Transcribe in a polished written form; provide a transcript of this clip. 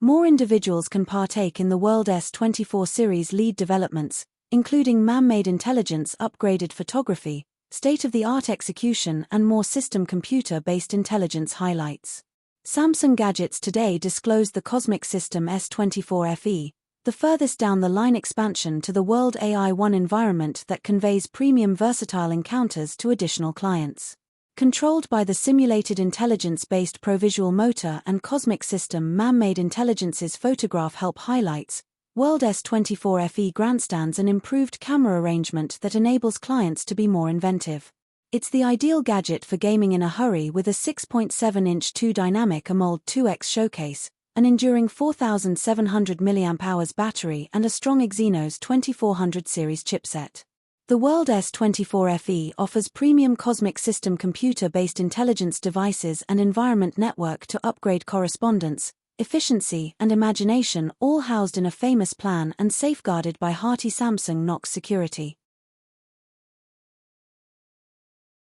more individuals can partake in the World S24 series lead developments, including man-made intelligence, upgraded photography, state-of-the-art execution, and more system computer-based intelligence highlights. Samsung gadgets today disclosed the Cosmic System S24 FE, the furthest down-the-line expansion to the World AI One environment that conveys premium versatile encounters to additional clients. Controlled by the simulated intelligence-based Provisual Motor and Cosmic System man-made intelligence's photograph help highlights, World S24 FE grandstands an improved camera arrangement that enables clients to be more inventive. It's the ideal gadget for gaming in a hurry with a 6.7-inch 2-dynamic AMOLED 2X showcase, an enduring 4,700 mAh battery and a strong Exynos 2400 series chipset. The World S24 FE offers premium Cosmic System computer-based intelligence devices and environment network to upgrade correspondence, efficiency, and imagination, all housed in a famous plan and safeguarded by hearty Samsung Knox security.